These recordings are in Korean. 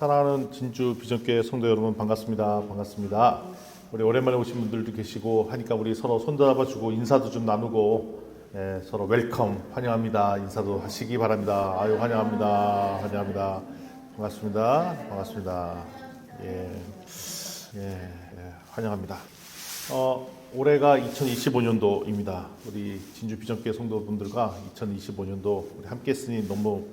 사랑하는 진주 비전교회 성도 여러분 반갑습니다. 반갑습니다. 우리 오랜만에 오신 분들도 계시고 하니까 우리 서로 손잡아주고 인사도 좀 나누고 서로 웰컴 환영합니다. 인사도 하시기 바랍니다. 아유 환영합니다. 환영합니다. 반갑습니다. 반갑습니다. 환영합니다. 올해가 2025년도입니다. 우리 진주 비전교회 성도분들과 2025년도 우리 함께 했으니 너무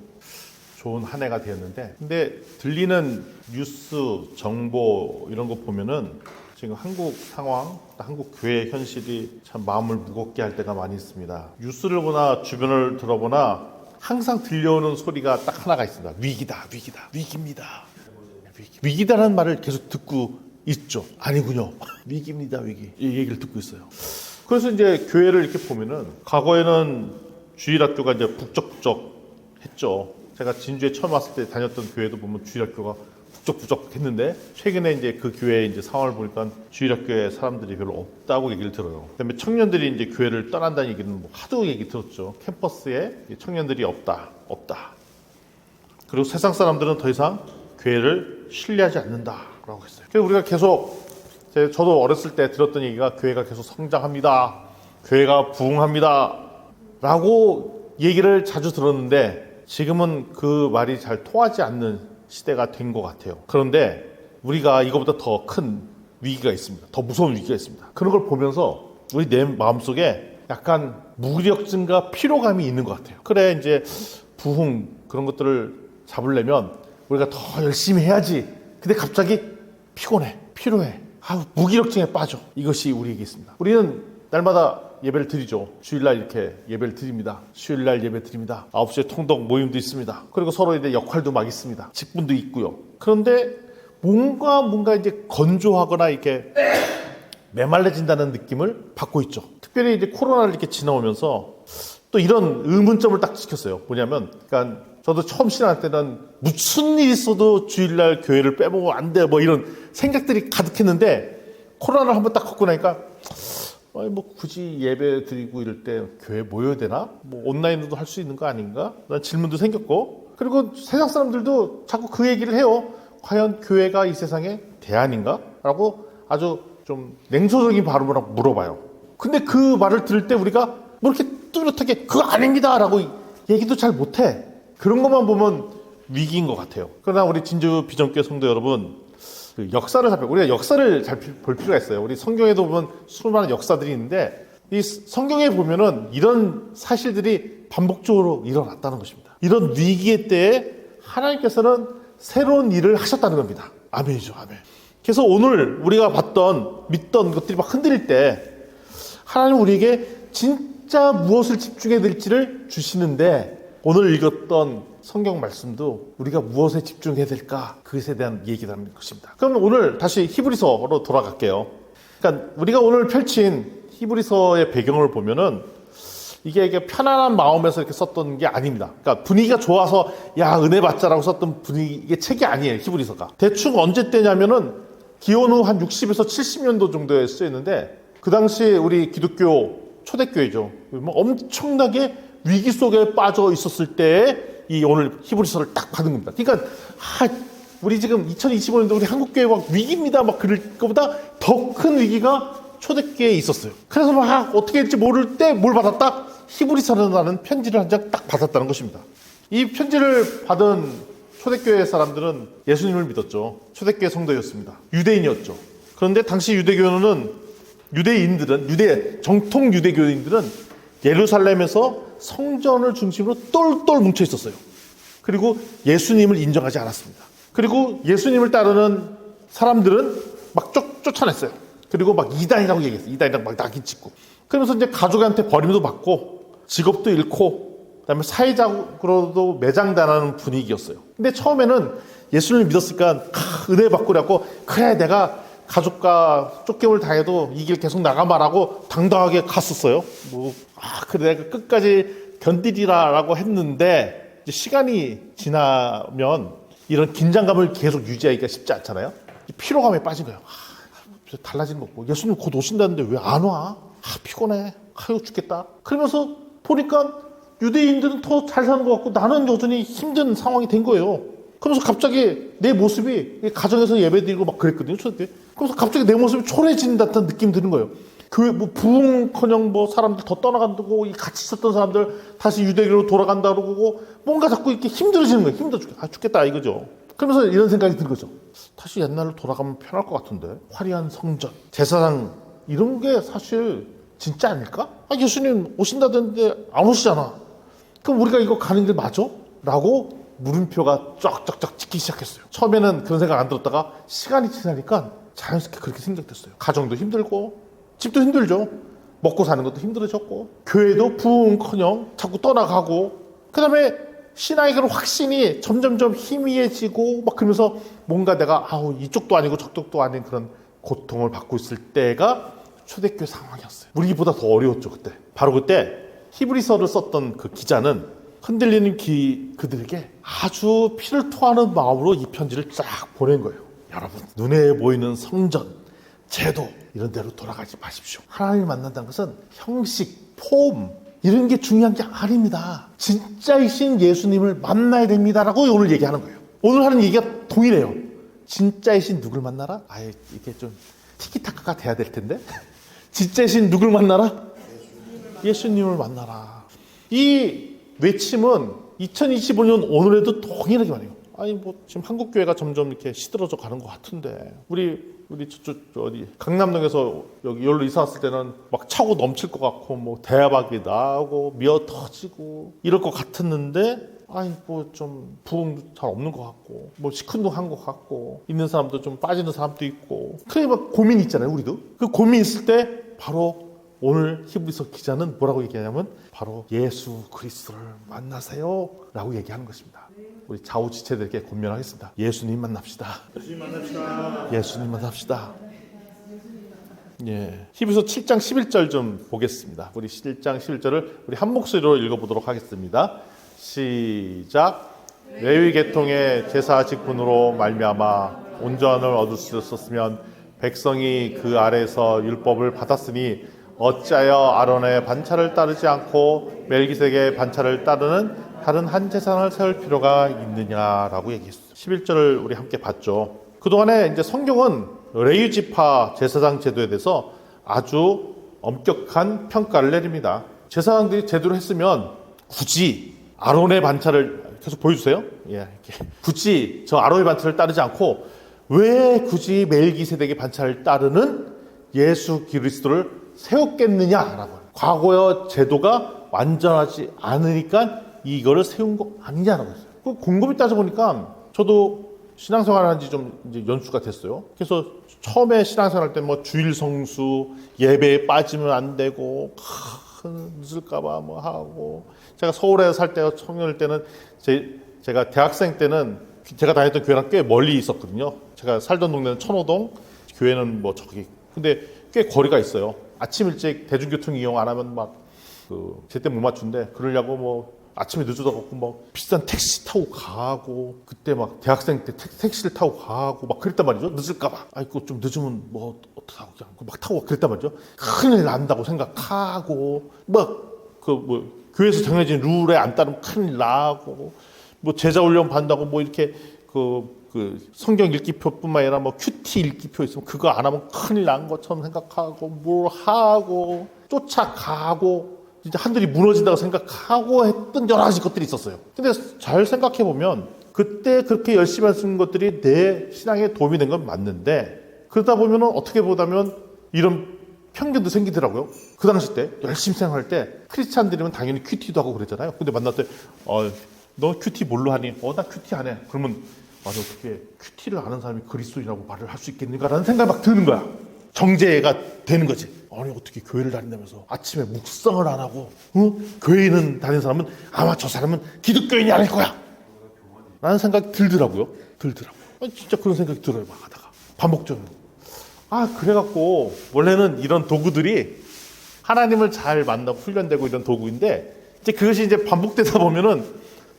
좋은 한 해가 되었는데, 근데 들리는 뉴스 정보 이런 거 보면은 지금 한국 상황, 한국 교회 현실이 참 마음을 무겁게 할 때가 많이 있습니다. 뉴스를 보나 주변을 들어보나 항상 들려오는 소리가 딱 하나가 있습니다. 위기다, 위기다, 위기입니다. 위기다라는 말을 계속 듣고 있죠. 아니군요. 위기입니다, 위기. 이 얘기를 듣고 있어요. 그래서 이제 교회를 이렇게 보면은 과거에는 주일학교가 이제 북적북적 했죠. 제가 진주에 처음 왔을 때 다녔던 교회도 보면 주일학교가 북적북적 했는데, 최근에 이제 그 교회의 이제 상황을 보니까 주일학교에 사람들이 별로 없다고 얘기를 들어요. 그다음에 청년들이 이제 교회를 떠난다는 얘기는 뭐 하도 얘기 들었죠. 캠퍼스에 청년들이 없다. 그리고 세상 사람들은 더 이상 교회를 신뢰하지 않는다라고 했어요. 그래서 우리가 계속, 저도 어렸을 때 들었던 얘기가 교회가 계속 성장합니다. 교회가 부흥합니다. 라고 얘기를 자주 들었는데, 지금은 그 말이 잘 통하지 않는 시대가 된 것 같아요. 그런데 우리가 이거보다 더 큰 위기가 있습니다. 더 무서운 위기가 있습니다. 그런 걸 보면서 우리 내 마음속에 약간 무력증과 피로감이 있는 것 같아요. 그래, 이제 부흥 그런 것들을 잡으려면 우리가 더 열심히 해야지. 근데 갑자기 피곤해, 피로해, 무기력증에 빠져. 이것이 우리에게 있습니다. 우리는 날마다 예배를 드리죠. 주일날 이렇게 예배를 드립니다. 수요일날 예배 드립니다. 9시에 통독 모임도 있습니다. 그리고 서로에 대한 역할도 막 있습니다. 직분도 있고요. 그런데 뭔가 이제 건조하거나 이렇게 메말라진다는 느낌을 받고 있죠. 특별히 이제 코로나를 이렇게 지나오면서 또 이런 의문점을 딱 지켰어요. 뭐냐면, 그러니까 저도 처음 신앙할 때는 무슨 일이 있어도 주일날 교회를 빼먹으면 안 돼, 뭐 이런 생각들이 가득했는데, 코로나를 한번 딱 겪고 나니까 뭐 굳이 예배 드리고 이럴 때 교회 모여야 되나? 뭐 온라인으로도 할 수 있는 거 아닌가? 라는 질문도 생겼고, 그리고 세상 사람들도 자꾸 그 얘기를 해요. 과연 교회가 이 세상의 대안인가? 라고 아주 좀 냉소적인 발음으로 물어봐요. 근데 그 말을 들을 때 우리가 뭐 이렇게 뚜렷하게 그거 아닙니다 라고 얘기도 잘 못해. 그런 것만 보면 위기인 것 같아요. 그러나 우리 진주 비전교회 성도 여러분, 그 역사를 우리가 역사를 잘 볼 필요가 있어요. 우리 성경에도 보면 수많은 역사들이 있는데, 이 성경에 보면은 이런 사실들이 반복적으로 일어났다는 것입니다. 이런 위기의 때에 하나님께서는 새로운 일을 하셨다는 겁니다. 아멘이죠, 아멘. 그래서 오늘 우리가 믿던 것들이 막 흔들릴 때 하나님 우리에게 진짜 무엇을 집중해야 될지를 주시는데, 오늘 읽었던 성경 말씀도 우리가 무엇에 집중해야 될까, 그것에 대한 얘기를 하는 것입니다. 그럼 오늘 다시 히브리서로 돌아갈게요. 그러니까 우리가 오늘 펼친 히브리서의 배경을 보면은 이게 편안한 마음에서 이렇게 썼던 게 아닙니다. 그러니까 분위기가 좋아서 야 은혜 받자라고 썼던 분위기의 책이 아니에요. 히브리서가 대충 언제 때냐면은 기원 후 한 60에서 70년도 정도에 쓰였는데, 그 당시 우리 기독교 초대교회죠. 뭐 엄청나게 위기 속에 빠져 있었을 때에 이 오늘 히브리서를 딱 받은 겁니다. 그러니까 우리 지금 2025년도 우리 한국교회 막 위기입니다 막 그럴 것보다 더 큰 위기가 초대교회에 있었어요. 그래서 막 어떻게 될지 모를 때 뭘 받았다? 히브리서라는 편지를 한 장 딱 받았다는 것입니다. 이 편지를 받은 초대교회 사람들은 예수님을 믿었죠. 초대교회 성도였습니다. 유대인이었죠. 그런데 당시 정통 유대교인들은 예루살렘에서 성전을 중심으로 똘똘 뭉쳐 있었어요. 그리고 예수님을 인정하지 않았습니다. 그리고 예수님을 따르는 사람들은 막 쫓아냈어요. 그리고 막 이단이라고 얘기했어요. 이단이라고 막 낙인 찍고. 그러면서 이제 가족한테 버림도 받고 직업도 잃고, 그다음에 사회적으로도 매장당하는 분위기였어요. 근데 처음에는 예수님을 믿었으니까 은혜 받고 그래갖고, 그래 내가 가족과 쫓김을 당해도 이 길 계속 나가마라고 당당하게 갔었어요. 그래 내가 끝까지 견디리라라고 했는데, 이제 시간이 지나면 이런 긴장감을 계속 유지하기가 쉽지 않잖아요. 피로감에 빠진 거예요. 달라지는 거 없고, 예수님 곧 오신다는데 왜 안 와? 피곤해. 죽겠다. 그러면서 보니까 유대인들은 더 잘 사는 것 같고 나는 여전히 힘든 상황이 된 거예요. 그러면서 갑자기 내 모습이 가정에서 예배드리고 막 그랬거든요. 초대때. 그래서 갑자기 내 모습이 초라해지는 듯한 느낌이 드는 거예요. 교회 뭐 부흥커녕 뭐 사람들 더 떠나간다고, 이 같이 있었던 사람들 다시 유대교로 돌아간다 그러고 뭔가 자꾸 이렇게 힘들어지는 거예요. 힘들어 죽겠다 이거죠. 그러면서 이런 생각이 든 거죠. 다시 옛날로 돌아가면 편할 것 같은데, 화려한 성전, 제사장 이런 게 사실 진짜 아닐까? 예수님 오신다던데 안 오시잖아. 그럼 우리가 이거 가는 길 맞아? 라고 물음표가 쫙쫙쫙 찍기 시작했어요. 처음에는 그런 생각 안 들었다가 시간이 지나니까 자연스럽게 그렇게 생각됐어요. 가정도 힘들고 집도 힘들죠. 먹고 사는 것도 힘들어졌고 교회도 부흥커녕 자꾸 떠나가고, 그 다음에 신앙의 그런 확신이 점점점 희미해지고 막 그러면서 뭔가 내가 이쪽도 아니고 저쪽도 아닌 그런 고통을 받고 있을 때가 초대교회 상황이었어요. 우리보다 더 어려웠죠 그때. 바로 그때 히브리서를 썼던 그 기자는 흔들리는 그들에게 아주 피를 토하는 마음으로 이 편지를 쫙 보낸 거예요. 여러분, 눈에 보이는 성전, 제도 이런 데로 돌아가지 마십시오. 하나님을 만난다는 것은 형식, 폼 이런 게 중요한 게 아닙니다. 진짜이신 예수님을 만나야 됩니다라고 오늘 얘기하는 거예요. 오늘 하는 얘기가 동일해요. 진짜이신 누굴 만나라? 이게 좀 티키타카가 돼야 될 텐데. 진짜이신 누굴 만나라? 예수님을 만나라. 이 외침은 2025년 오늘에도 동일하게 말해요. 지금 한국 교회가 점점 이렇게 시들어져 가는 것 같은데, 우리 저쪽 어디 강남동에서 여기 여기로 이사 왔을 때는 막 차고 넘칠 것 같고 뭐 대박이 나고 미어 터지고 이럴 것 같았는데, 좀 부흥도 잘 없는 것 같고 뭐 시큰둥한 것 같고 있는 사람도 좀 빠지는 사람도 있고, 그래 막 고민이 있잖아요. 우리도 그 고민 있을 때 바로 오늘 히브리서 기자는 뭐라고 얘기하냐면 바로 예수 그리스도를 만나세요 라고 얘기하는 것입니다. 우리 좌우지체들에게 권면하겠습니다. 예수님 만납시다. 예수님 만납시다. 예수님 만납시다. 예. 히브리서 7장 11절 좀 보겠습니다. 우리 7장 11절을 우리 한 목소리로 읽어보도록 하겠습니다. 시작. 레위 계통의 제사 직분으로 말미암아 온전을 얻을 수 있었으면 백성이 그 아래서 율법을 받았으니 어찌하여 아론의 반차를 따르지 않고 멜기세덱의 반차를 따르는 다른 한 제사장을 세울 필요가 있느냐라고 얘기했어요. 11절을 우리 함께 봤죠. 그동안에 이제 성경은 레위 지파 제사장 제도에 대해서 아주 엄격한 평가를 내립니다. 제사장들이 제대로 했으면 굳이 아론의 반차를 계속 보여주세요. 굳이 저 아론의 반차를 따르지 않고 왜 굳이 멜기세덱의 반차를 따르는 예수 그리스도를 세웠겠느냐라고. 과거의 제도가 완전하지 않으니까 이거를 세운 거 아니냐라고 했어요. 그 곰곰이 따져보니까 저도 신앙생활 한 지 좀 이제 연수가 됐어요. 그래서 처음에 신앙생활 할 때 뭐 주일 성수, 예배에 빠지면 안 되고, 늦을까봐 뭐 하고. 제가 서울에 살 때, 청년일 때는 제가 대학생 때는 제가 다녔던 교회랑 꽤 멀리 있었거든요. 제가 살던 동네는 천호동, 교회는 뭐 저기. 근데 꽤 거리가 있어요. 아침 일찍 대중교통 이용 안 하면 막 제때 못 맞춘데, 그러려고 뭐 아침에 늦어서 갖고 막 비싼 택시 타고 가고, 그때 막 대학생 때 택시를 타고 가고 막 그랬단 말이죠. 늦을까봐. 이거 좀 늦으면 뭐 어떡하고 그냥 막 타고 그랬단 말이죠. 큰일 난다고 생각하고, 교회에서 정해진 룰에 안 따르면 큰일 나고, 뭐 제자 훈련 받는다고 뭐 이렇게 성경 읽기표뿐만 아니라 뭐 큐티 읽기표 있으면 그거 안 하면 큰일 난 것처럼 생각하고, 뭘 하고 쫓아가고 진짜 하늘이 무너진다고 생각하고 했던 여러 가지 것들이 있었어요. 근데 잘 생각해 보면 그때 그렇게 열심히 하신 것들이 내 신앙에 도움이 된 건 맞는데, 그러다 보면 어떻게 보다면 이런 편견도 생기더라고요. 그 당시 때 열심히 생활할 때 크리스찬들이면 당연히 큐티도 하고 그랬잖아요. 근데 만날 때 너 큐티 뭘로 하니? 나 큐티 안 해. 그러면 어떻게 큐티를 아는 사람이 그리스도인이라고 말을 할 수 있겠는가라는 생각이 막 드는 거야. 정죄가 되는 거지. 어떻게 교회를 다닌다면서 아침에 묵상을 안 하고 교회는 다니는 사람은 아마 저 사람은 기독교인이 아닐 거야 라는 생각이 들더라고요. 진짜 그런 생각이 들어요. 막 하다가 반복적으로. 그래갖고 원래는 이런 도구들이 하나님을 잘 만나고 훈련되고 이런 도구인데, 이제 그것이 이제 반복되다 보면은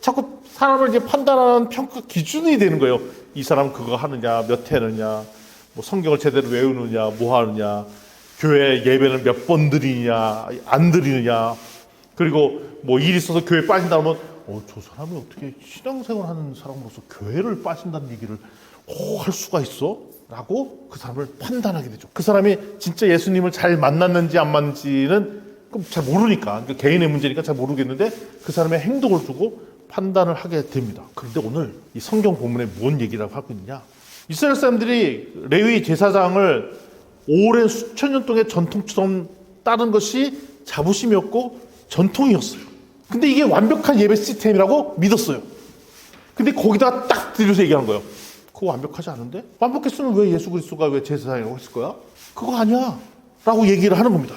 자꾸 사람을 이제 판단하는 평가 기준이 되는 거예요. 이 사람 그거 하느냐, 몇 회느냐, 뭐 성경을 제대로 외우느냐, 뭐 하느냐, 교회 예배는 몇 번 드리느냐, 안 드리느냐, 그리고 뭐 일 있어서 교회 빠진다 하면 저 사람이 어떻게 신앙생활하는 사람으로서 교회를 빠진다는 얘기를 할 수가 있어? 라고 그 사람을 판단하게 되죠. 그 사람이 진짜 예수님을 잘 만났는지 안 만났는지는 잘 모르니까, 그러니까 개인의 문제니까 잘 모르겠는데 그 사람의 행동을 두고 판단을 하게 됩니다. 그런데 오늘 이 성경 본문에 뭔 얘기라고 하고 있느냐? 이스라엘 사람들이 레위 제사장을 오랜 수천 년 동안 전통처럼 따른 것이 자부심이었고 전통이었어요. 근데 이게 완벽한 예배 시스템이라고 믿었어요. 근데 거기다가 딱 들여서 얘기한 거예요. 그거 완벽하지 않은데? 완벽했으면 왜 예수 그리스도가 왜 제사장이라고 했을 거야? 그거 아니야 라고 얘기를 하는 겁니다.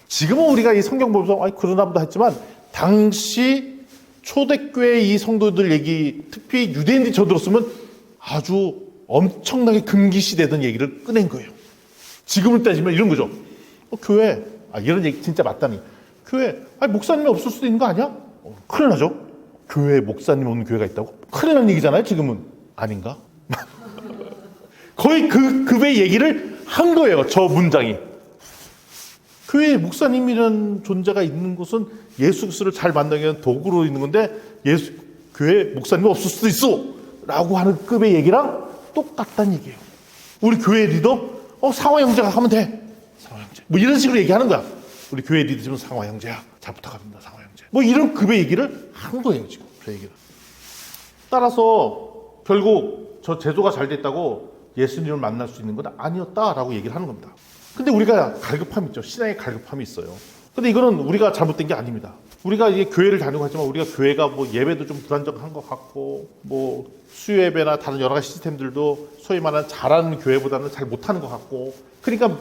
지금은 우리가 이 성경 보면서 그러나 보다 했지만 당시 초대교회 이 성도들 얘기, 특히 유대인들이 저들었으면 아주 엄청나게 금기시되던 얘기를 꺼낸 거예요. 지금을 따지면 이런 거죠. 교회, 이런 얘기 진짜 맞다니. 교회, 목사님이 없을 수도 있는 거 아니야? 큰일 나죠. 교회에 목사님 없는 교회가 있다고? 큰일 난 얘기잖아요. 지금은. 아닌가? 거의 그 급의 얘기를 한 거예요. 저 문장이. 교회에 목사님이라는 존재가 있는 곳은 예수 그리스도를 잘 만나기 위한 도구로 있는 건데 교회에 목사님이 없을 수도 있어 라고 하는 급의 얘기랑 똑같다는 얘기예요. 우리 교회 리더 상화 형제가 하면 돼. 상화 형제. 뭐 이런 식으로 얘기하는 거야. 우리 교회 리더는 상화 형제야. 잘 부탁합니다. 상화 형제. 뭐 이런 급의 얘기를 한 거예요. 지금 저 얘기를. 따라서 결국 저 제도가 잘 됐다고 예수님을 만날 수 있는 건 아니었다라고 얘기를 하는 겁니다. 근데 우리가 갈급함이 있죠. 신앙의 갈급함이 있어요. 근데 이거는 우리가 잘못된 게 아닙니다. 우리가 이게 교회를 다니고 하지만 우리가 교회가 뭐 예배도 좀 불안정한 것 같고 뭐 수요 예배나 다른 여러 가지 시스템들도 소위 말하는 잘하는 교회보다는 잘 못하는 것 같고 그러니까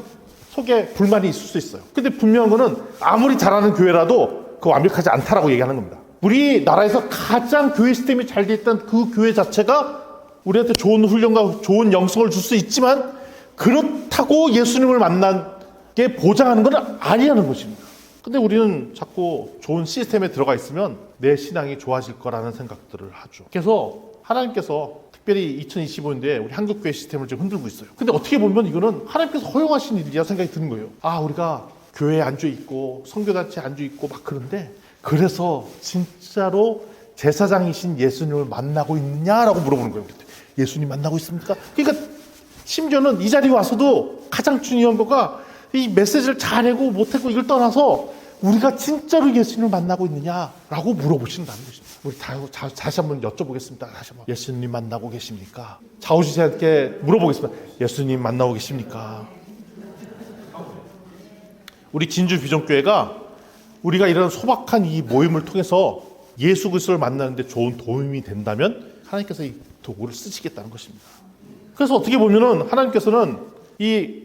속에 불만이 있을 수 있어요. 근데 분명한 거는 아무리 잘하는 교회라도 그거 완벽하지 않다라고 얘기하는 겁니다. 우리나라에서 가장 교회 시스템이 잘 돼 있던 그 교회 자체가 우리한테 좋은 훈련과 좋은 영성을 줄 수 있지만 그렇다고 예수님을 만나게 보장하는 건 아니라는 것입니다. 근데 우리는 자꾸 좋은 시스템에 들어가 있으면 내 신앙이 좋아질 거라는 생각들을 하죠. 그래서 하나님께서 특별히 2025년도에 우리 한국교회 시스템을 지금 흔들고 있어요. 근데 어떻게 보면 이거는 하나님께서 허용하신 일이라 생각이 드는 거예요. 우리가 교회에 앉아있고 선교단체에 앉아있고 막 그런데 그래서 진짜로 제사장이신 예수님을 만나고 있느냐라고 물어보는 거예요. 예수님 만나고 있습니까? 그러니까 심지어는 이 자리에 와서도 가장 중요한 거가 이 메시지를 잘하고 못하고 이걸 떠나서 우리가 진짜로 예수님을 만나고 있느냐라고 물어보신다는 것입니다. 우리 다시 한번 여쭤보겠습니다. 다시 한번 예수님 만나고 계십니까? 좌우지세한테 물어보겠습니다. 예수님 만나고 계십니까? 우리 진주 비전교회가 우리가 이런 소박한 이 모임을 통해서 예수 그리스도를 만나는데 좋은 도움이 된다면 하나님께서 이 도구를 쓰시겠다는 것입니다. 그래서 어떻게 보면은 하나님께서는 이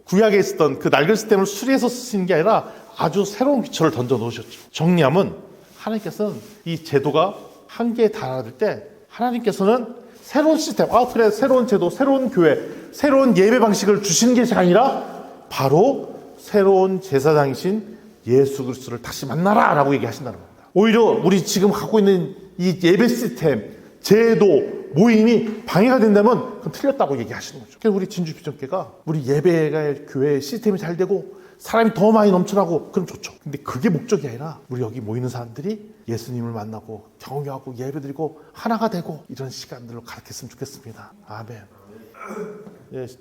구약에 있었던 그 낡은 시스템을 수리해서 쓰시는 게 아니라 아주 새로운 기초를 던져 놓으셨죠. 정리하면 하나님께서는 이 제도가 한계에 달할 때 하나님께서는 새로운 시스템, 그래 새로운 제도, 새로운 교회, 새로운 예배 방식을 주시는 것이 아니라 바로 새로운 제사장이신 예수 그리스도를 다시 만나라라고 얘기하신다는 겁니다. 오히려 우리 지금 갖고 있는 이 예배 시스템, 제도, 모임이 방해가 된다면 그건 틀렸다고 얘기하시는 거죠. 그래서 우리 진주 비전교회가 우리 예배가 교회 시스템이 잘 되고 사람이 더 많이 넘쳐나고 그럼 좋죠. 근데 그게 목적이 아니라 우리 여기 모이는 사람들이 예수님을 만나고 경외하고 예배드리고 하나가 되고 이런 시간들로 가르쳤으면 좋겠습니다. 아멘.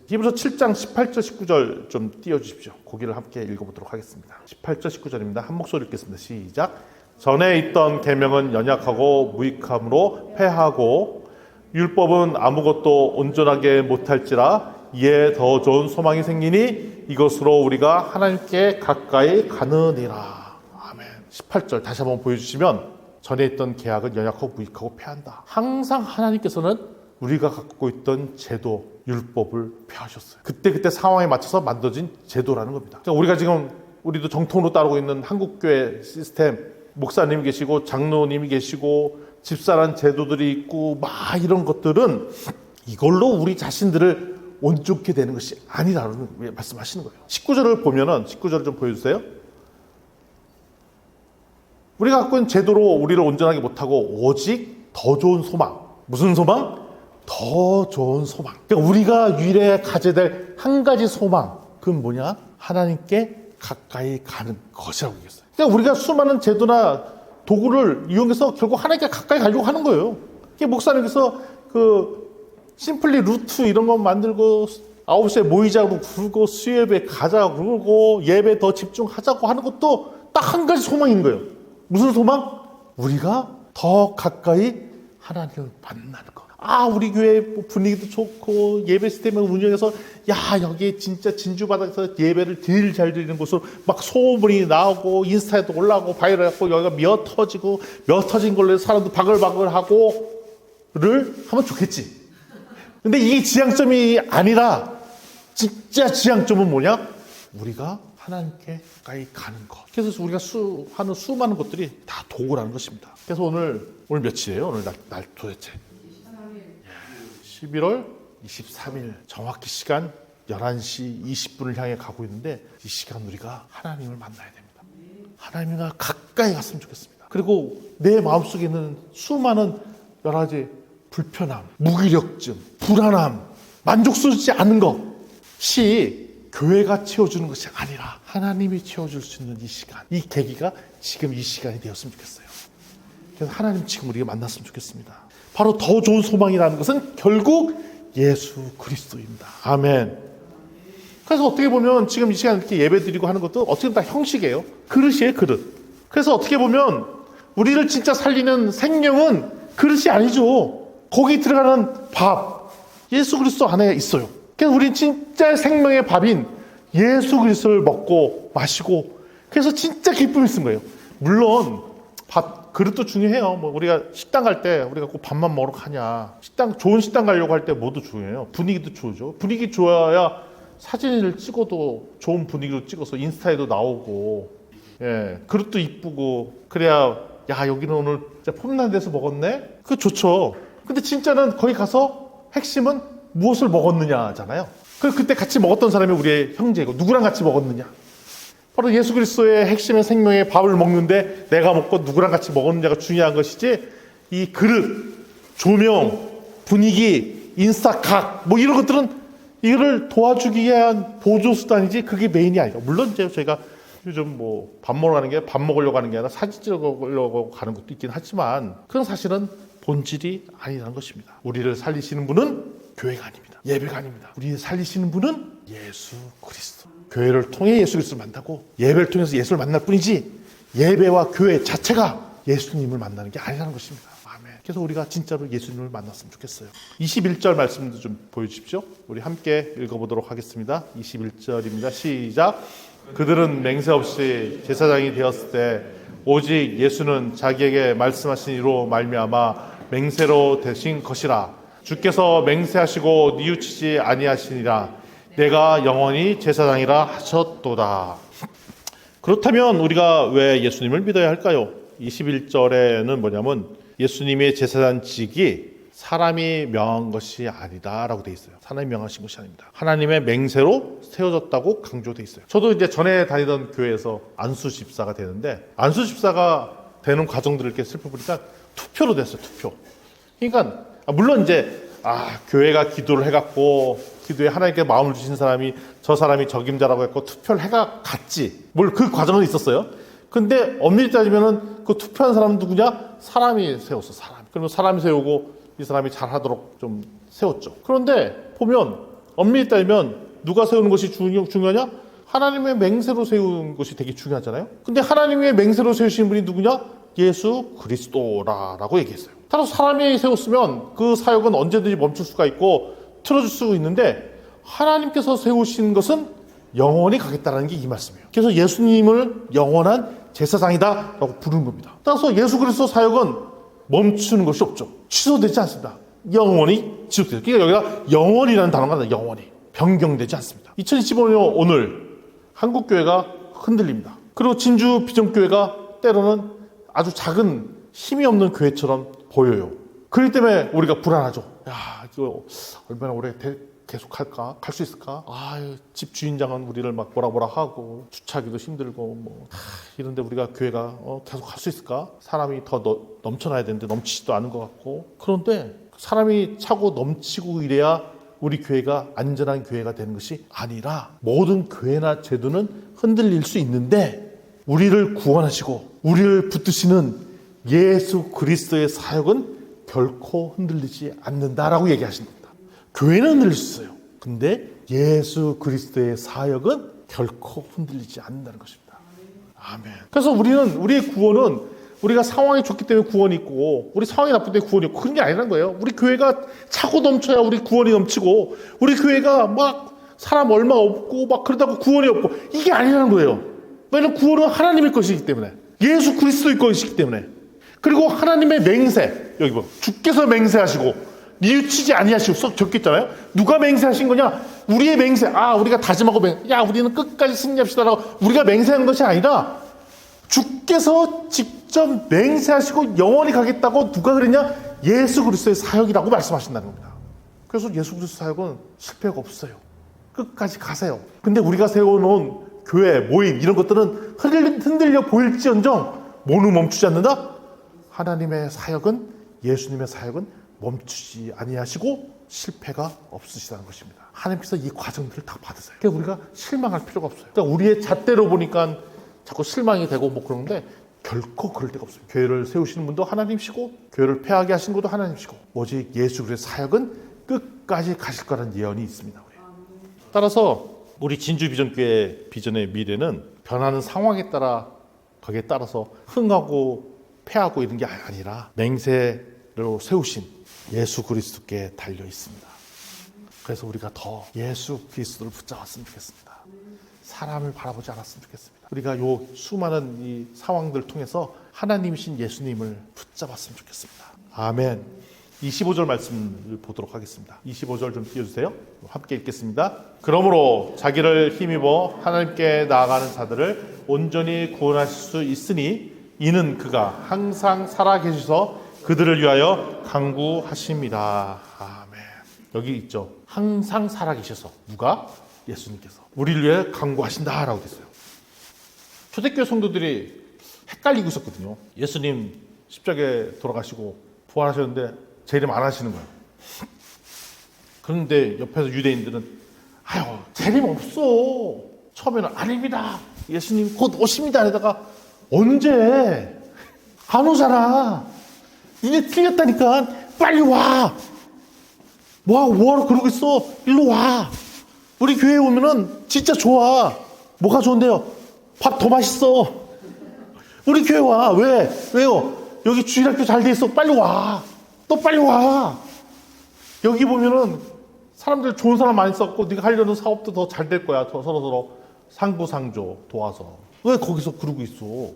히브리서 7장 18절 19절 좀 띄워주십시오. 거기를 함께 읽어보도록 하겠습니다. 18절 19절입니다. 한 목소리 읽겠습니다. 시작. 전에 있던 계명은 연약하고 무익함으로 패하고 율법은 아무것도 온전하게 못할지라 이에 더 좋은 소망이 생기니 이것으로 우리가 하나님께 가까이 가느니라. 아멘. 18절 다시 한번 보여주시면 전에 있던 계약은 연약하고 무익하고 패한다. 항상 하나님께서는 우리가 갖고 있던 제도, 율법을 폐하셨어요. 그때 상황에 맞춰서 만들어진 제도라는 겁니다. 그러니까 우리가 지금 우리도 정통으로 따르고 있는 한국교회 시스템, 목사님이 계시고 장로님이 계시고 집사란 제도들이 있고 막 이런 것들은 이걸로 우리 자신들을 온전케 되는 것이 아니라는 말씀하시는 거예요. 19절을 보면은 19절을 좀 보여주세요. 우리가 갖고 있는 제도로 우리를 온전하게 못하고 오직 더 좋은 소망. 무슨 소망? 더 좋은 소망. 그러니까 우리가 유일하게 가져야 될 한 가지 소망. 그건 뭐냐? 하나님께 가까이 가는 것이라고 얘기했어요. 그러니까 우리가 수많은 제도나 도구를 이용해서 결국 하나님께 가까이 가려고 하는 거예요. 목사님께서 심플리 루트 이런 거 만들고 9시에 모이자고 그러고 수예배 가자고 그러고 예배 더 집중하자고 하는 것도 딱 한 가지 소망인 거예요. 무슨 소망? 우리가 더 가까이 하나님을 만나는 거. 우리 교회 분위기도 좋고 예배 시스템을 운영해서 여기 진짜 진주바닥에서 예배를 제일 잘 드리는 곳으로 막 소문이 나오고 인스타에도 올라오고 바이럴하고 여기가 몇 터진 걸로 해서 사람도 바글바글하고 를 하면 좋겠지. 근데 이게 지향점이 아니라 진짜 지향점은 뭐냐? 우리가 하나님께 가까이 가는 것. 그래서 우리가 하는 수많은 것들이 다 도구라는 것입니다. 그래서 오늘 며칠이에요? 오늘 날 도대체 11월 23일 정확히 시간 11시 20분을 향해 가고 있는데 이 시간 우리가 하나님을 만나야 됩니다. 하나님과 가까이 갔으면 좋겠습니다. 그리고 내 마음속에 있는 수많은 여러 가지 불편함, 무기력증, 불안함, 만족스럽지 않은 것이 교회가 채워주는 것이 아니라 하나님이 채워줄 수 있는 이 시간, 이 계기가 지금 이 시간이 되었으면 좋겠어요. 그래서 하나님 지금 우리가 만났으면 좋겠습니다. 바로 더 좋은 소망이라는 것은 결국 예수 그리스도입니다. 아멘. 그래서 어떻게 보면 지금 이 시간 이렇게 예배 드리고 하는 것도 어떻게 보면 다 형식이에요. 그릇이에요, 그릇. 그래서 어떻게 보면 우리를 진짜 살리는 생명은 그릇이 아니죠. 거기 들어가는 밥, 예수 그리스도 안에 있어요. 그래서 우리는 진짜 생명의 밥인 예수 그리스도를 먹고 마시고 그래서 진짜 기쁨이 있는 거예요. 물론 밥 그릇도 중요해요. 우리가 식당 갈 때 우리가 꼭 밥만 먹으러 가냐. 좋은 식당 가려고 할 때 뭐도 중요해요. 분위기도 좋죠. 분위기 좋아야 사진을 찍어도 좋은 분위기로 찍어서 인스타에도 나오고, 그릇도 이쁘고, 그래야, 여기는 오늘 진짜 폼난 데서 먹었네? 그거 좋죠. 근데 진짜는 거기 가서 핵심은 무엇을 먹었느냐잖아요. 그때 같이 먹었던 사람이 우리의 형제고, 누구랑 같이 먹었느냐. 바로 예수 그리스도의 핵심의 생명의 밥을 먹는데 내가 먹고 누구랑 같이 먹었느냐가 중요한 것이지, 이 그릇, 조명, 분위기, 인스타각, 이런 것들은 이거를 도와주기 위한 보조수단이지 그게 메인이 아니고, 물론 이제 저희가 요즘 밥 먹으러 가는 게 밥 먹으려고 하는 게 아니라 사진 찍으려고 가는 것도 있긴 하지만 그건 사실은 본질이 아니라는 것입니다. 우리를 살리시는 분은 교회가 아닙니다. 예배가 아닙니다. 우리를 살리시는 분은 예수 그리스도. 교회를 통해 예수 그리스도를 만나고 예배를 통해서 예수를 만날 뿐이지 예배와 교회 자체가 예수님을 만나는 게 아니라는 것입니다. 아멘. 그래서 우리가 진짜로 예수님을 만났으면 좋겠어요. 21절 말씀도 좀 보여주십시오. 우리 함께 읽어보도록 하겠습니다. 21절입니다. 시작. 그들은 맹세 없이 제사장이 되었을 때 오직 예수는 자기에게 말씀하신 이로 말미암아 맹세로 되신 것이라. 주께서 맹세하시고 뉘우치지 아니하시니라. 내가 영원히 제사장이라 하셨도다. 그렇다면 우리가 왜 예수님을 믿어야 할까요? 21절에는 뭐냐면 예수님의 제사장직이 사람이 명한 것이 아니다라고 돼 있어요. 사람이 명하신 것이 아닙니다. 하나님의 맹세로 세워졌다고 강조돼 있어요. 저도 이제 전에 다니던 교회에서 안수 집사가 되는데 안수 집사가 되는 과정들을 이렇게 살펴보니까 투표로 됐어요. 투표. 그러니까 물론 이제 교회가 기도를 해갖고 기도에 하나님께 마음을 주신 사람이 저 사람이 적임자라고 했고 투표를 해가 갔지. 그 과정은 있었어요. 근데 엄밀히 따지면은 그 투표한 사람은 누구냐? 사람이 세웠어. 그러면 사람이 세우고 이 사람이 잘하도록 좀 세웠죠. 그런데 보면 엄밀히 따지면 누가 세우는 것이 중요하냐? 하나님의 맹세로 세운 것이 되게 중요하잖아요. 근데 하나님의 맹세로 세우신 분이 누구냐? 예수 그리스도라고 얘기했어요. 따라서 사람이 세웠으면 그 사역은 언제든지 멈출 수가 있고 틀어줄 수 있는데 하나님께서 세우신 것은 영원히 가겠다라는 게 이 말씀이에요. 그래서 예수님을 영원한 제사장이다라고 부르는 겁니다. 따라서 예수 그리스도 사역은 멈추는 것이 없죠. 취소되지 않습니다. 영원히 지속돼요. 그러니까 여기가 영원이라는 단어가 나와요. 영원히. 변경되지 않습니다. 2015년 오늘 한국교회가 흔들립니다. 그리고 진주 비전교회가 때로는 아주 작은 힘이 없는 교회처럼 보여요. 그렇기 때문에 우리가 불안하죠. 이거 얼마나 오래 계속 할까? 갈 수 있을까? 집 주인장은 우리를 막 뭐라 하고 주차하기도 힘들고 이런데 우리가 교회가 계속 갈 수 있을까? 사람이 더 넘쳐나야 되는데 넘치지도 않은 것 같고. 그런데 사람이 차고 넘치고 이래야 우리 교회가 안전한 교회가 되는 것이 아니라 모든 교회나 제도는 흔들릴 수 있는데 우리를 구원하시고 우리를 붙드시는 예수 그리스도의 사역은 결코 흔들리지 않는다라고 얘기하신 겁니다. 교회는 흔들릴 수 있어요. 근데 예수 그리스도의 사역은 결코 흔들리지 않는다는 것입니다. 아멘. 그래서 우리의 구원은 우리가 상황이 좋기 때문에 구원이 있고 우리 상황이 나쁠 때 구원이 있고 그런 게 아니라는 거예요. 우리 교회가 차고 넘쳐야 우리 구원이 넘치고 우리 교회가 막 사람 얼마 없고 막 그러다가 구원이 없고 이게 아니라는 거예요. 왜냐하면 구원은 하나님의 것이기 때문에 예수 그리스도의 것이기 때문에 그리고 하나님의 맹세 여기 뭐 주께서 맹세하시고 뉘우치지 아니하시고 썩 적겠잖아요. 누가 맹세하신 거냐? 우리의 맹세. 우리가 다짐하고 우리는 끝까지 승리합시다라고 우리가 맹세한 것이 아니라 주께서 직접 맹세하시고 영원히 가겠다고 누가 그랬냐? 예수 그리스도의 사역이라고 말씀하신다는 겁니다. 그래서 예수 그리스도 사역은 실패가 없어요. 끝까지 가세요. 근데 우리가 세워놓은 교회, 모임 이런 것들은 흔들려 보일지언정 뭐는 멈추지 않는다? 하나님의 사역은 예수님의 사역은 멈추지 아니하시고 실패가 없으시다는 것입니다. 하나님께서 이 과정들을 다 받으세요. 그러니까 우리가 실망할 필요가 없어요. 그러니까 우리의 잣대로 보니까 자꾸 실망이 되고 뭐 그러는데 결코 그럴 데가 없어요. 교회를 세우시는 분도 하나님이시고 교회를 폐하게 하신 분도 하나님이시고 오직 예수 그리스도의 사역은 끝까지 가실 거라는 예언이 있습니다. 따라서 우리 진주 비전교회 비전의 미래는 변하는 상황에 따라 거기에 따라서 흥하고 패하고 이런 게 아니라 맹세로 세우신 예수 그리스도께 달려 있습니다. 그래서 우리가 더 예수 그리스도를 붙잡았으면 좋겠습니다. 사람을 바라보지 않았으면 좋겠습니다. 우리가 요 수많은 이 상황들을 통해서 하나님이신 예수님을 붙잡았으면 좋겠습니다. 아멘. 25절 말씀을 보도록 하겠습니다. 25절 좀 띄워주세요. 함께 읽겠습니다. 그러므로 자기를 힘입어 하나님께 나아가는 자들을 온전히 구원하실 수 있으니 이는 그가 항상 살아계셔서 그들을 위하여 간구하십니다. 아멘. 여기 있죠. 항상 살아계셔서. 누가? 예수님께서. 우리를 위해 간구하신다라고 됐어요. 초대교회 성도들이 헷갈리고 있었거든요. 예수님 십자가에 돌아가시고 부활하셨는데 재림 안 하시는 거예요. 그런데 옆에서 유대인들은 재림 없어. 처음에는 아닙니다. 예수님 곧 오십니다. 이러다가 언제? 안 오잖아. 이제 틀렸다니까. 빨리 와. 뭐하러 그러고 있어. 일로 와. 우리 교회에 오면은 진짜 좋아. 뭐가 좋은데요? 밥 더 맛있어. 우리 교회 와. 왜요? 여기 주일학교 잘 돼 있어. 빨리 와. 또 빨리 와. 여기 보면은 사람들 좋은 사람 많이 썼고 네가 하려는 사업도 더 잘 될 거야. 서로 상부상조 도와서. 왜 거기서 그러고 있어?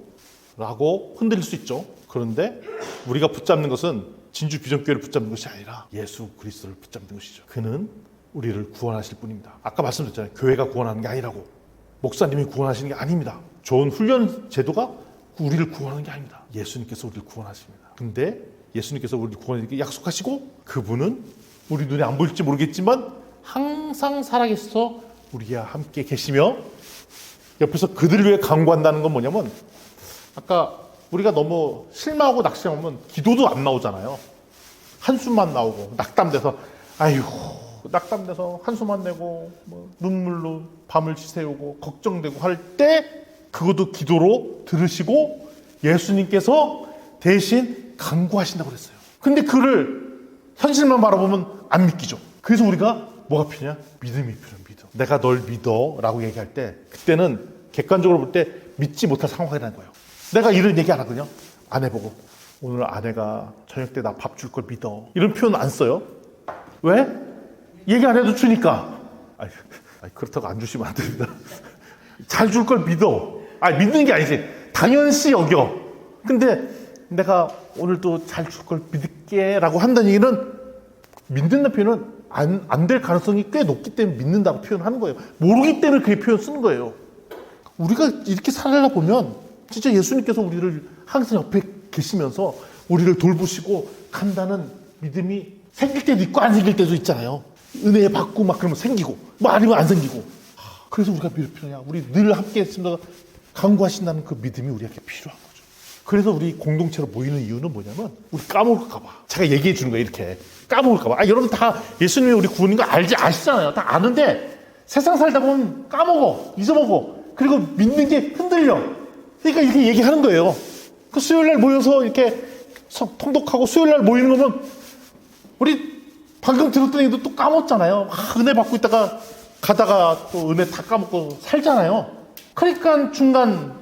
라고 흔들릴 수 있죠. 그런데 우리가 붙잡는 것은 진주 비전교회를 붙잡는 것이 아니라 예수 그리스도를 붙잡는 것이죠. 그는 우리를 구원하실 분입니다. 아까 말씀드렸잖아요. 교회가 구원하는 게 아니라고. 목사님이 구원하시는 게 아닙니다. 좋은 훈련 제도가 우리를 구원하는 게 아닙니다. 예수님께서 우리를 구원하십니다. 근데 예수님께서 우리를 구원하게 약속하시고 그분은 우리 눈에 안 보일지 모르겠지만 항상 살아계셔서 우리와 함께 계시며 옆에서 그들을 위해 간구한다는 건 뭐냐면 아까 우리가 너무 실망하고 낙심하면 기도도 안 나오잖아요. 한숨만 나오고 낙담돼서 낙담돼서 한숨만 내고 눈물로 밤을 지새우고 걱정되고 할 때 그것도 기도로 들으시고 예수님께서 대신 간구하신다고 그랬어요. 근데 그를 현실만 바라보면 안 믿기죠. 그래서 우리가 뭐가 필요냐? 믿음이 필요해. 믿음. 내가 널 믿어 라고 얘기할 때 그때는 객관적으로 볼 때 믿지 못할 상황이라는 거예요. 내가 이런 얘기 안 하거든요. 아내 보고 오늘 아내가 저녁 때 나 밥 줄 걸 믿어. 이런 표현 안 써요. 왜? 얘기 안 해도 주니까. 그렇다고 안 주시면 안 됩니다. 잘 줄 걸 믿어. 믿는 게 아니지. 당연시 여겨. 근데 내가 오늘도 잘 줄 걸 믿을게 라고 한다는 얘기는 믿는다는 표현은 안 될 가능성이 꽤 높기 때문에 믿는다고 표현하는 거예요. 모르기 때문에 그 표현 쓰는 거예요. 우리가 이렇게 살아가 보면 진짜 예수님께서 우리를 항상 옆에 계시면서 우리를 돌보시고 간다는 믿음이 생길 때도 있고 안 생길 때도 있잖아요. 은혜 받고 막 그러면 생기고 아니면 안 생기고. 그래서 우리가 필요하냐? 우리 늘 함께 했습니다. 간구하신다는 그 믿음이 우리에게 필요한 거죠. 그래서 우리 공동체로 모이는 이유는 뭐냐면 우리 까먹을까 봐. 제가 얘기해 주는 거예요. 이렇게 까먹을까 봐. 여러분 다 예수님이 우리 구원인 거 아시잖아요. 다 아는데 세상 살다 보면 까먹어. 잊어먹어. 그리고 믿는 게 흔들려. 그러니까 이렇게 얘기하는 거예요. 그 수요일날 모여서 이렇게 통독하고 수요일날 모이는 거면 우리 방금 들었던 얘기도 또 까먹잖아요. 은혜 받고 있다가 가다가 또 은혜 다 까먹고 살잖아요. 그러니까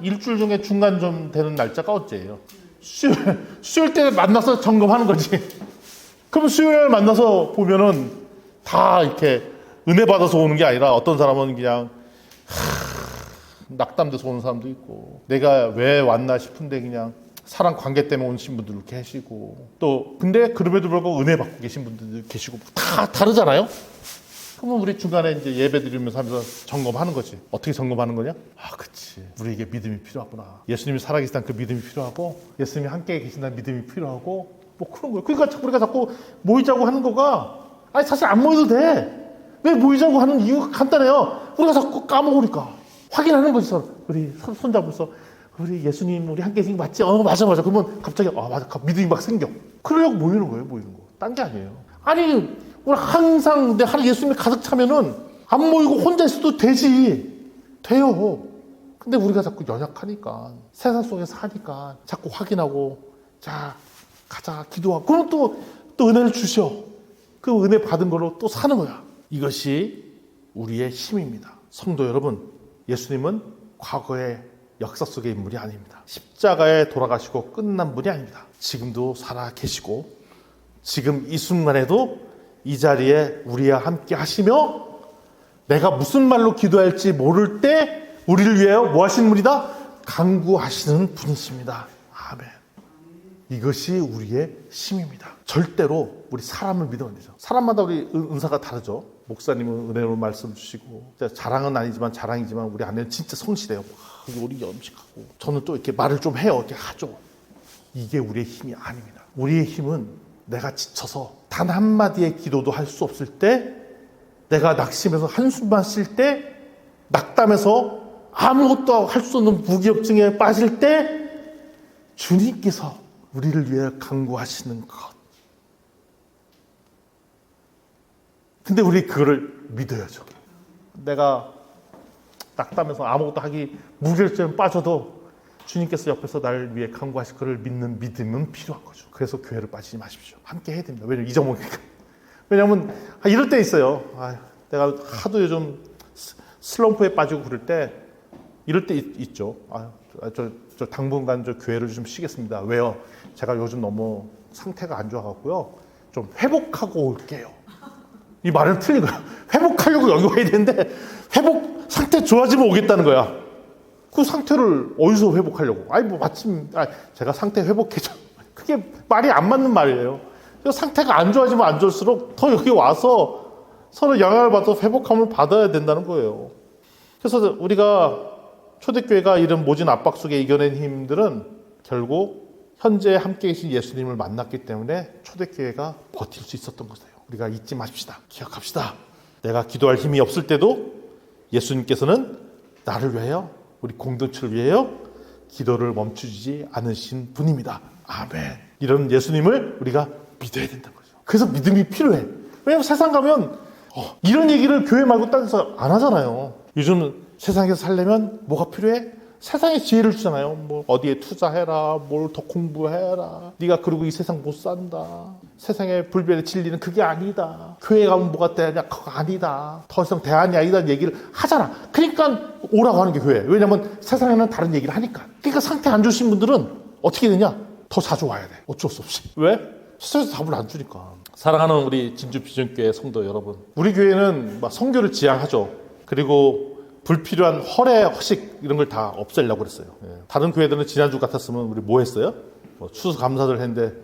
일주일 중에 중간 좀 되는 날짜가 언제예요? 수요일 때 만나서 점검하는 거지. 그럼 수요일 만나서 보면은 다 이렇게 은혜 받아서 오는 게 아니라 어떤 사람은 그냥 낙담돼서 오는 사람도 있고, 내가 왜 왔나 싶은데 그냥 사랑 관계 때문에 오신 분들도 계시고, 또 근데 그럼에도 불구하고 은혜 받고 계신 분들도 계시고, 다 다르잖아요. 그러면 우리 중간에 이제 예배 드리면서 하면서 점검하는 거지. 어떻게 점검하는 거냐? 그치, 우리에게 믿음이 필요하구나. 예수님이 살아계시다는 그 믿음이 필요하고, 예수님이 함께 계신다는 믿음이 필요하고, 뭐 그런 거예요. 그러니까 우리가 자꾸 모이자고 하는 거가, 사실 안 모여도 돼. 왜 모이자고 하는 이유가 간단해요. 우리가 자꾸 까먹으니까. 확인하는 거지. 우리 손잡고서 우리 예수님 우리 함께 계신 거 맞지? 맞아. 그러면 갑자기 맞아, 믿음이 막 생겨. 그러려고 모이는 거예요. 모이는 거. 딴 게 아니에요. 우리 항상 내 하나님 예수님이 가득 차면은 안 모이고 혼자 있어도 돼요. 근데 우리가 자꾸 연약하니까, 세상 속에서 사니까 자꾸 확인하고, 자 가자 기도하고, 그럼 또 은혜를 주셔. 그 은혜 받은 걸로 또 사는 거야. 이것이 우리의 힘입니다. 성도 여러분, 예수님은 과거의 역사 속의 인물이 아닙니다. 십자가에 돌아가시고 끝난 분이 아닙니다. 지금도 살아 계시고, 지금 이 순간에도 이 자리에 우리와 함께 하시며, 내가 무슨 말로 기도할지 모를 때 우리를 위하여 뭐 하시는 분이다? 간구하시는 분이십니다. 아멘. 이것이 우리의 힘입니다. 절대로 우리 사람을 믿으면 안 되죠. 사람마다 우리 은사가 다르죠. 목사님은 은혜로 말씀 주시고, 자랑은 아니지만 자랑이지만 우리 아내는 진짜 성실해요. 우리 염식하고, 저는 또 이렇게 말을 좀 해요. 이렇게 하죠. 이게 우리의 힘이 아닙니다. 우리의 힘은 내가 지쳐서 단 한마디의 기도도 할 수 없을 때, 내가 낙심해서 한숨만 쉴 때, 낙담해서 아무것도 할 수 없는 무기력증에 빠질 때 주님께서 우리를 위해 간구하시는 것. 근데 우리 그거를 믿어야죠. 내가 낙담해서 아무것도 하기 무결점에 빠져도 주님께서 옆에서 나를 위해 간구하실 그를 믿는 믿음은 필요한 거죠. 그래서 교회를 빠지지 마십시오. 함께 해야 됩니다. 왜냐면 잊어먹으니까. 왜냐면 이럴 때 있어요. 내가 하도 요즘 슬럼프에 빠지고 그럴 때, 이럴 때 있죠. 저 당분간 저 교회를 좀 쉬겠습니다. 왜요? 제가 요즘 너무 상태가 안 좋아갖고요. 좀 회복하고 올게요. 이 말은 틀린 거야. 회복하려고 여기 와야 되는데, 상태 좋아지면 오겠다는 거야. 그 상태를 어디서 회복하려고? 마침 제가 상태 회복해줘. 그게 말이 안 맞는 말이에요. 상태가 안 좋아지면 안 좋을수록 더 여기 와서 서로 영향을 받아서 회복함을 받아야 된다는 거예요. 그래서 우리가 초대교회가 이런 모진 압박 속에 이겨낸 힘들은 결국 현재 함께 계신 예수님을 만났기 때문에 초대교회가 버틸 수 있었던 것이에요. 우리가 잊지 마십시다. 기억합시다. 내가 기도할 힘이 없을 때도 예수님께서는 나를 위하여, 우리 공동체를 위하여 기도를 멈추지 않으신 분입니다. 아멘. 이런 예수님을 우리가 믿어야 된다는 거죠. 그래서 믿음이 필요해. 왜냐하면 세상 가면 이런 얘기를 교회 말고 딴 데서 안 하잖아요. 요즘은 세상에서 살려면 뭐가 필요해? 세상에 지혜를 주잖아요. 뭐 어디에 투자해라, 뭘 더 공부해라. 네가 그러고 이 세상 못 산다. 세상의 불변의 진리는 그게 아니다. 교회 가면 뭐가 되냐? 그거 아니다. 더 이상 대안이 아니다는 얘기를 하잖아. 그러니까 오라고 하는 게 교회예요. 왜냐하면 세상에는 다른 얘기를 하니까. 그러니까 상태 안 좋으신 분들은 어떻게 되냐? 더 자주 와야 돼. 어쩔 수 없이. 왜? 세상에서 답을 안 주니까. 사랑하는 우리 진주 비전교회 성도 여러분, 우리 교회는 막 선교를 지향하죠. 그리고 불필요한 허례, 허식 이런 걸 다 없애려고 그랬어요. 다른 교회들은 지난주 같았으면 우리 뭐 했어요? 추수감사절 했는데,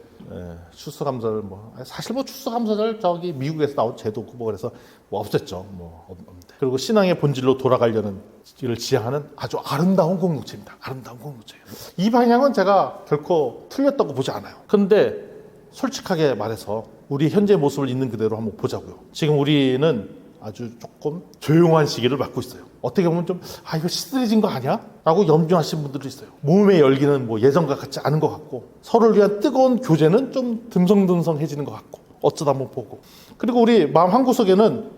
추수감사절 사실 추수감사절 저기 미국에서 나온 제도고 그래서 없앴죠. 그리고 신앙의 본질로 돌아가려는 일을 지향하는 아주 아름다운 공동체입니다. 아름다운 공동체예요. 이 방향은 제가 결코 틀렸다고 보지 않아요. 그런데 솔직하게 말해서 우리 현재 모습을 있는 그대로 한번 보자고요. 지금 우리는 아주 조금 조용한 시기를 맞고 있어요. 어떻게 보면 좀 이거 시들해진 거 아니야? 라고 염려하시는 분들도 있어요. 몸의 열기는 예전과 같지 않은 것 같고, 서로를 위한 뜨거운 교제는 좀 듬성듬성해지는 것 같고, 어쩌다 한번 보고. 그리고 우리 마음 한구석에는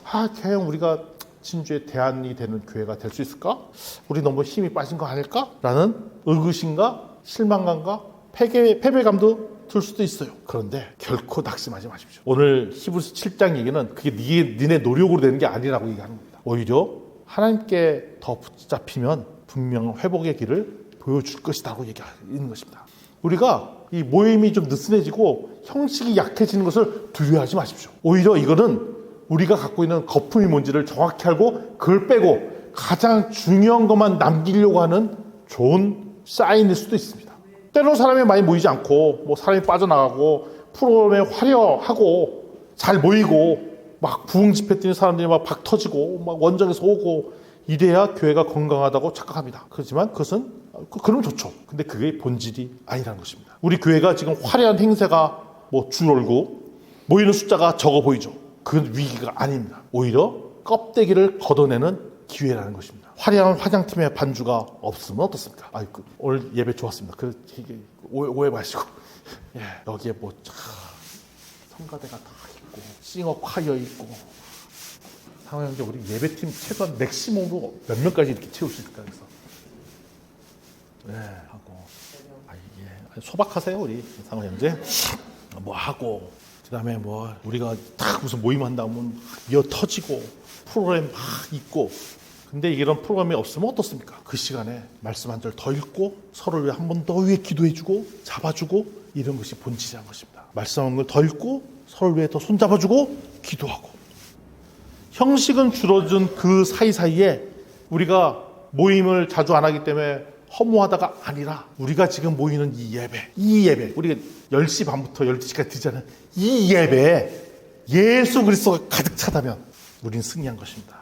과연 우리가 진주의 대안이 되는 교회가 될 수 있을까? 우리 너무 힘이 빠진 거 아닐까? 라는 의구심과 실망감과 패배감도 들 수도 있어요. 그런데 결코 낙심하지 마십시오. 오늘 히브리서 7장 얘기는 그게 니네 노력으로 되는 게 아니라고 얘기하는 겁니다. 오히려 하나님께 더 붙잡히면 분명 회복의 길을 보여줄 것이라고 얘기하는 것입니다. 우리가 이 모임이 좀 느슨해지고 형식이 약해지는 것을 두려워하지 마십시오. 오히려 이거는 우리가 갖고 있는 거품이 뭔지를 정확히 알고 그걸 빼고 가장 중요한 것만 남기려고 하는 좋은 사인일 수도 있습니다. 때로는 사람이 많이 모이지 않고 사람이 빠져나가고 프로그램에 화려하고 잘 모이고 막 부흥 집회 뛰는 사람들이 막 박 터지고 막 원정에서 오고 이래야 교회가 건강하다고 착각합니다. 그렇지만 그것은 그러면 좋죠. 근데 그게 본질이 아니라는 것입니다. 우리 교회가 지금 화려한 행세가 줄어들고 모이는 숫자가 적어 보이죠. 그건 위기가 아닙니다. 오히려 껍데기를 걷어내는 기회라는 것입니다. 화려한 화장팀의 반주가 없으면 어떻습니까? 오늘 예배 좋았습니다. 오해 마시고 여기에 성가대가 다 있고 싱어 콰이어 있고 상호 형제 우리 예배팀 최소한 맥시멈으로 몇 명까지 이렇게 채울 수 있을까? 그래서 하고 소박하세요 우리 상호 형제 하고 그다음에 우리가 딱 무슨 모임 한다면 이어 터지고 프로그램 막 있고 근데 이런 프로그램이 없으면 어떻습니까? 그 시간에 말씀 한 절 더 읽고 서로를 위해 한 번 더 위해 기도해주고 잡아주고 이런 것이 본질이라는 것입니다. 말씀 한 걸 더 읽고 서로를 위해 더 손잡아주고 기도하고 형식은 줄어든 그 사이사이에 우리가 모임을 자주 안 하기 때문에 허무하다가 아니라 우리가 지금 모이는 이 예배 우리가 10시 반부터 12시까지 드리자는 이 예배에 예수 그리스도가 가득 차다면 우리는 승리한 것입니다.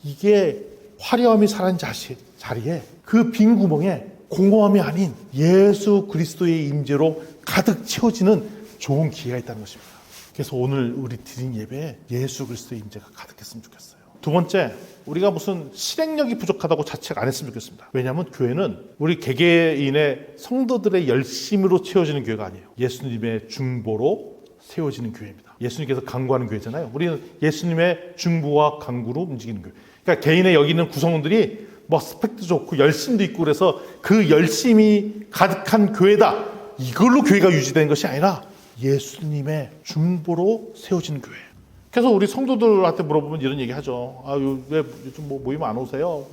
이게 화려함이 사라진 자리에 그 빈 구멍에 공허함이 아닌 예수 그리스도의 임재로 가득 채워지는 좋은 기회가 있다는 것입니다. 그래서 오늘 우리 드린 예배에 예수 그리스도의 임재가 가득했으면 좋겠어요. 두 번째, 우리가 무슨 실행력이 부족하다고 자책 안 했으면 좋겠습니다. 왜냐하면 교회는 우리 개개인의 성도들의 열심으로 채워지는 교회가 아니에요. 예수님의 중보로 세워지는 교회입니다. 예수님께서 강구하는 교회잖아요. 우리는 예수님의 중보와 강구로 움직이는 교회. 그러니까 개인의 여기 있는 구성원들이 스펙도 좋고 열심도 있고 그래서 그 열심이 가득한 교회다. 이걸로 교회가 유지되는 것이 아니라 예수님의 중보로 세워지는 교회. 그래서 우리 성도들한테 물어보면 이런 얘기 하죠. 왜 요즘 모임 안 오세요?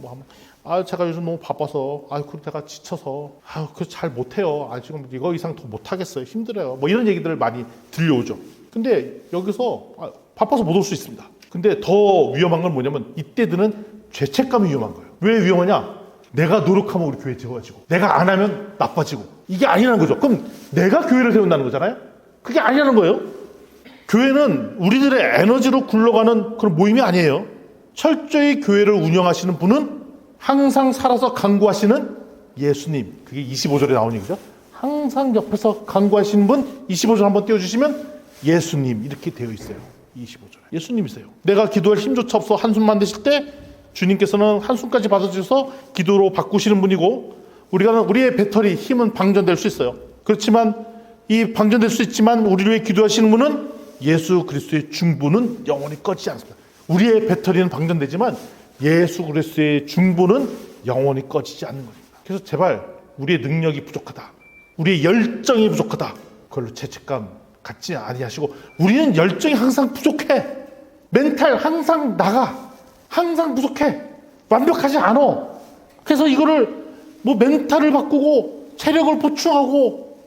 제가 요즘 너무 바빠서, 그리고 제가 지쳐서, 그래서 잘 못해요. 지금 이거 이상 더 못하겠어요. 힘들어요. 이런 얘기들을 많이 들려오죠. 근데 여기서 바빠서 못 올 수 있습니다. 근데 더 위험한 건 뭐냐면 이때들은 죄책감이 위험한 거예요. 왜 위험하냐? 내가 노력하면 우리 교회 지어가지고 내가 안 하면 나빠지고 이게 아니라는 거죠. 그럼 내가 교회를 세운다는 거잖아요. 그게 아니라는 거예요. 교회는 우리들의 에너지로 굴러가는 그런 모임이 아니에요. 철저히 교회를 운영하시는 분은 항상 살아서 간구하시는 예수님. 그게 25절에 나오는 얘기죠. 항상 옆에서 간구하시는 분 25절 한번 띄워주시면 예수님 이렇게 되어 있어요. 25절에 예수님이세요. 내가 기도할 힘조차 없어 한숨만 드실 때 주님께서는 한숨까지 받아주셔서 기도로 바꾸시는 분이고 우리의 배터리 힘은 방전될 수 있어요. 그렇지만 이 방전될 수 있지만 우리를 위해 기도하시는 분은 예수 그리스도의 중보는 영원히 꺼지지 않습니다. 우리의 배터리는 방전되지만 예수 그리스도의 중보는 영원히 꺼지지 않는 겁니다. 그래서 제발 우리의 능력이 부족하다, 우리의 열정이 부족하다, 그걸로 죄책감 갖지 아니하시고 우리는 열정이 항상 부족해, 멘탈 항상 나가, 항상 부족해, 완벽하지 않아. 그래서 이거를 멘탈을 바꾸고 체력을 보충하고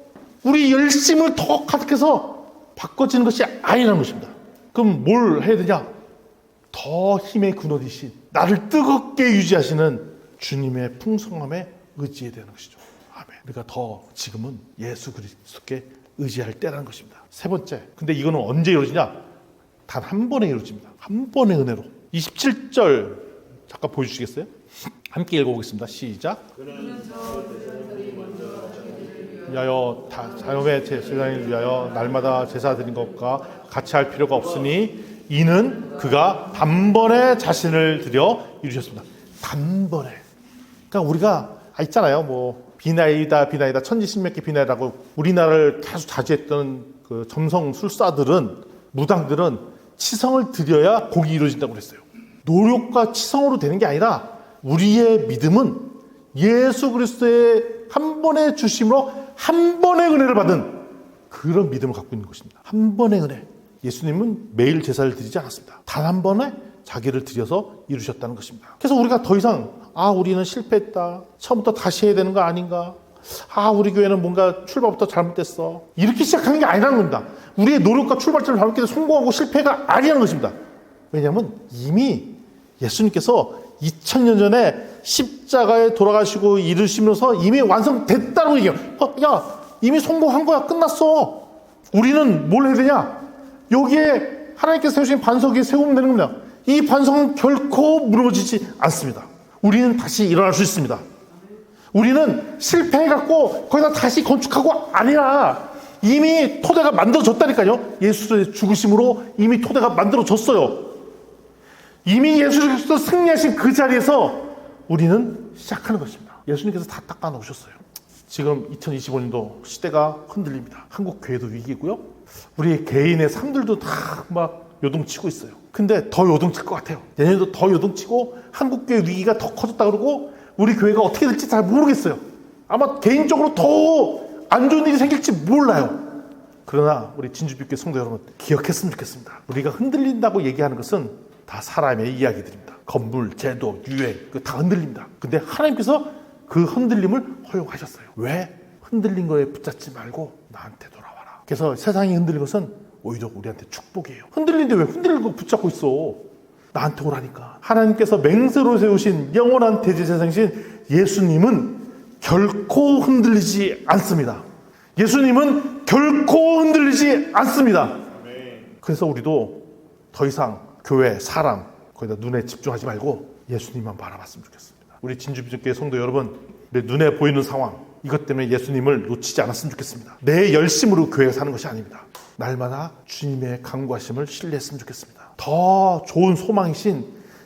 우리 열심을 더 가득해서 바꿔지는 것이 아니라는 것입니다. 그럼 뭘 해야 되냐? 더 힘의 근원이신 나를 뜨겁게 유지하시는 주님의 풍성함에 의지해야 되는 것이죠. 아멘. 우리가 더 지금은 예수 그리스도께 의지할 때라는 것입니다. 세 번째, 근데 이거는 언제 이루어지냐? 단 한 번에 이루어집니다. 한 번의 은혜로. 27절 잠깐 보여주시겠어요? 함께 읽어보겠습니다. 시작. 위하여 자녀의 제사를 위하여 날마다 제사 드린 것과 같이 할 필요가 없으니 이는 그가 단번에 자신을 드려 이루셨습니다. 단번에. 그러니까 우리가 있잖아요. 비나이다 천지신명기 비나이라고 우리나라를 계속 자주했던 그 점성 술사들은, 무당들은 치성을 드려야 복이 이루어진다고 그랬어요. 노력과 치성으로 되는 게 아니라 우리의 믿음은 예수 그리스도의 한 번의 주심으로 한 번의 은혜를 받은 그런 믿음을 갖고 있는 것입니다. 한 번의 은혜. 예수님은 매일 제사를 드리지 않았습니다. 단 한 번에 자기를 드려서 이루셨다는 것입니다. 그래서 우리가 더 이상 우리는 실패했다, 처음부터 다시 해야 되는 거 아닌가, 우리 교회는 뭔가 출발부터 잘못됐어, 이렇게 시작하는 게 아니라는 겁니다. 우리의 노력과 출발점을 잘못해서 성공하고 실패가 아니라는 것입니다. 왜냐하면 이미 예수님께서 2000년 전에 십자가에 돌아가시고 이루시면서 이미 완성됐다고 얘기해요. 야, 이미 성공한 거야. 끝났어. 우리는 뭘 해야 되냐? 여기에 하나님께서 세우신 반석 위에 세우면 되는 겁니다. 이 반석은 결코 무너지지 않습니다. 우리는 다시 일어날 수 있습니다. 우리는 실패해갖고 거기다 다시 건축하고 아니라 이미 토대가 만들어졌다니까요. 예수의 죽으심으로 이미 토대가 만들어졌어요. 이미 예수님께서 승리하신 그 자리에서 우리는 시작하는 것입니다. 예수님께서 다 닦아 놓으셨어요. 지금 2025년도 시대가 흔들립니다. 한국 교회도 위기고요. 우리 개인의 삶들도 다 막 요동치고 있어요. 근데 더 요동칠 것 같아요. 내년도 더 요동치고 한국 교회 위기가 더 커졌다 그러고 우리 교회가 어떻게 될지 잘 모르겠어요. 아마 개인적으로 더 안 좋은 일이 생길지 몰라요. 그러나 우리 진주빛교회 성도 여러분, 기억했으면 좋겠습니다. 우리가 흔들린다고 얘기하는 것은 다 사람의 이야기들입니다. 건물, 제도, 유행, 다 흔들립니다. 근데 하나님께서 그 흔들림을 허용하셨어요. 왜? 흔들린 거에 붙잡지 말고 나한테 돌아와라. 그래서 세상이 흔들린 것은 오히려 우리한테 축복이에요. 흔들리는데 왜 흔들린 거 붙잡고 있어? 나한테 오라니까. 하나님께서 맹세로 세우신 영원한 대제사장이신 예수님은 결코 흔들리지 않습니다. 예수님은 결코 흔들리지 않습니다. 그래서 우리도 더 이상 교회, 사람 거기다 눈에 집중하지 말고 예수님만 바라봤으면 좋겠습니다. 우리 진주비전교회 성도 여러분, 내 눈에 보이는 상황 이것 때문에 예수님을 놓치지 않았으면 좋겠습니다. 내 열심으로 교회에 사는 것이 아닙니다. 날마다 주님의 강구하심을 신뢰했으면 좋겠습니다. 더 좋은 소망이신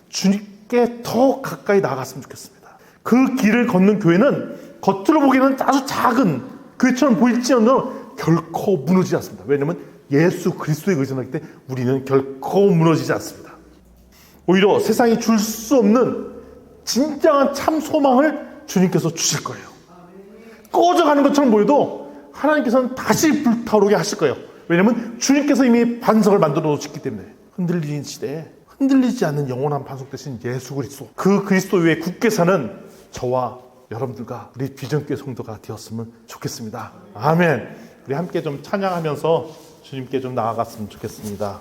주님께 더 가까이 나아갔으면 좋겠습니다. 그 길을 걷는 교회는 겉으로 보기에는 아주 작은 교회처럼 보일지언정 결코 무너지지 않습니다. 왜냐하면 예수 그리스도에 의존하기 때문에 우리는 결코 무너지지 않습니다. 오히려 세상이 줄 수 없는 진정한 참 소망을 주님께서 주실 거예요. 꺼져가는 것처럼 보여도 하나님께서는 다시 불타오르게 하실 거예요. 왜냐하면 주님께서 이미 반석을 만들어 놓으셨기 때문에. 흔들리는 시대에 흔들리지 않는 영원한 반석 대신 예수 그리스도, 그 그리스도 위에 굳게 사는 저와 여러분들과 우리 비전교회 성도가 되었으면 좋겠습니다. 아멘. 우리 함께 좀 찬양하면서 주님께 좀 나아갔으면 좋겠습니다.